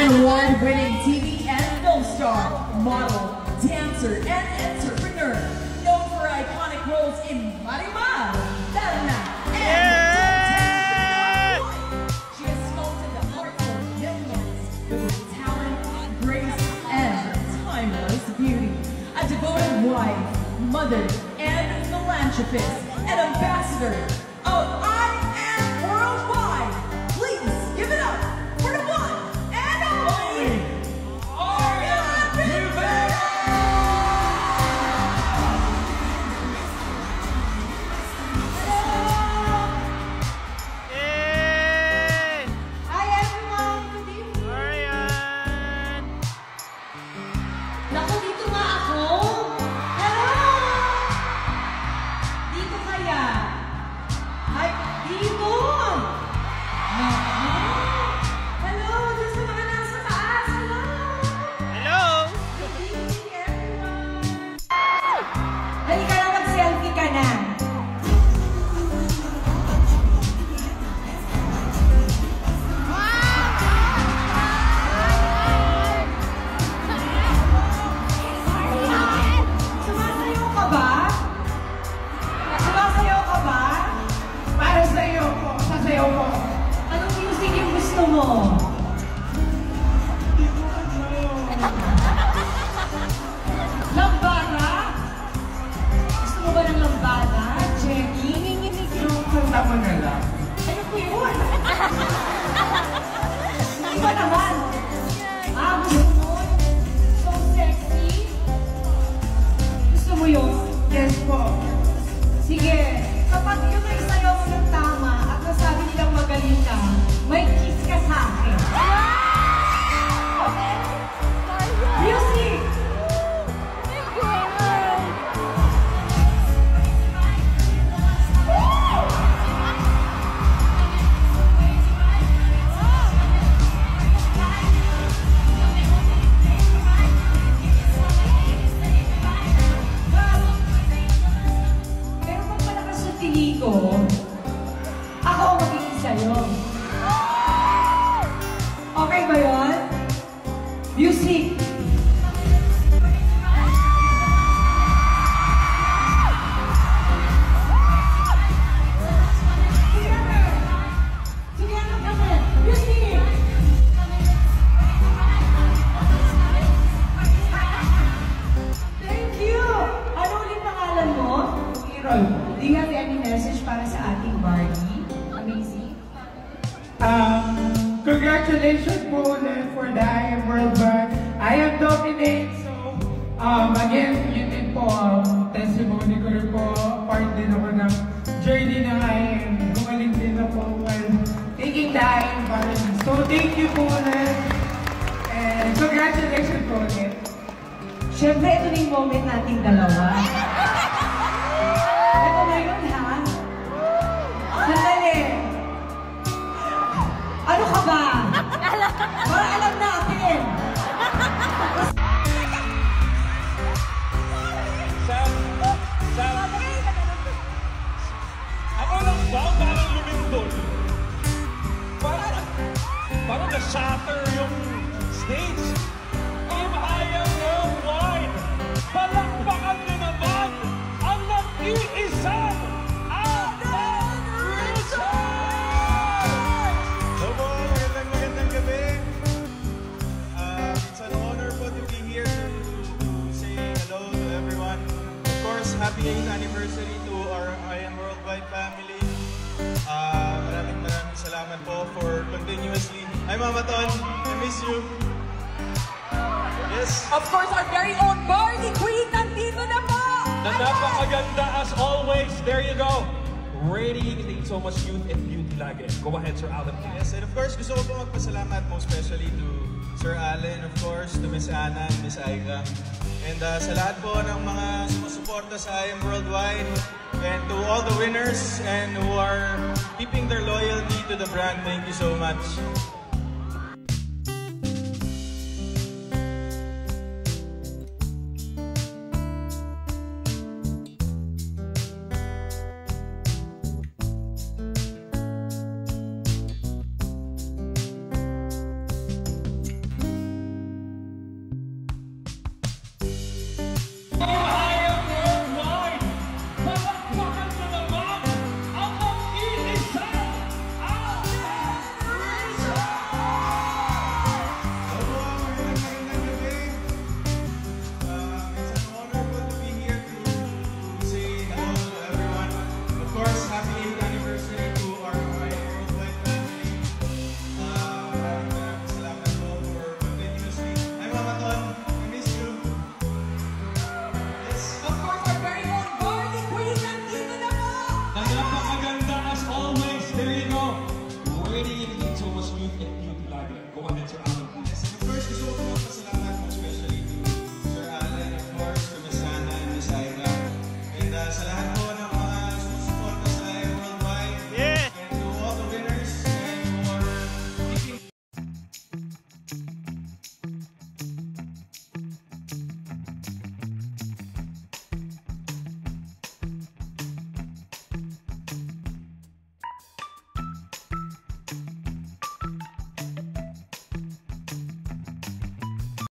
Award-winning TV and film star, model, dancer, and entrepreneur, known for iconic roles in Marimar, Darna, and She has sculpted the hearts of millions with her talent, grace, and timeless beauty. A devoted wife, mother, and philanthropist, and ambassador of I Am Worldwide. Please give it up for the one and only Ariana Rivera! Yay! Hi everyone! Good evening! Ariane! Naku, dito nga ako! Hello! Dito kaya? Ay, dito! Naku! Hello! Dito sa mga nasa taas! Hello! Hello! Good evening everyone! Halika na, mag-selfie ka na! Sumasayaw ka ba? Sumasayaw ka ba? Para sa iyo po, sasayaw ko. Anong music yung gusto mo? Lambada? Gusto mo ba ng lambada? Jenny? Yung kanta mo na lang. Ano po yun? Iba naman. Gusto mo? So sexy? Gusto mo yun? Yes po. Sige, kapag yung may sayaw mo ng tama at nasabi nilang magaling ka, may kiss ka sa akin. Okay? Music! Pero pag malakas sa tingin ko, ako ang magiging sa'yo. Okay ba yun? Music! Together! Together kami! Music! Thank you! Ano ulit pangalan mo? Irol. Do you have any message para sa ating Barbie? Amazing. Congratulations po ulit for the I Am Worldwide. I am dominate. So, again, yun din po, testimony ko rin po. Part din ako ng journey ng I Am. Gumaling din ako while taking the I Am Barbie. So, thank you po ulit. And congratulations po ulit. Siyempre, ito na yung moment nating dalawa. Ito na yun, ha? Sandali. Ano ka ba? Para alam natin. Ako lang ba? Parang lumindol. Parang na-shatter yung stage. If I am worldwide, palakpakan niyo naman ang nag-iisang Alden Richard! Come on! Hi, Mama Ton. I miss you. Yes. Of course, our very own Barney Queen nandito na po! Na napakaganda as always. There you go. Radiating so much youth and beauty lagi. Go ahead, Sir Alan. Yes, and of course, gusto ko po magpasalamat most especially to Sir Allen, of course, to Miss Anna and Miss Aika. And sa lahat po ng mga sumusuporta sa I Am Worldwide, and to all the winners and who are keeping their loyalty to the brand, thank you so much. Radiating so much youth and beauty lagi. Go ahead, Sir Alan. Yes, and of course, gusto ko po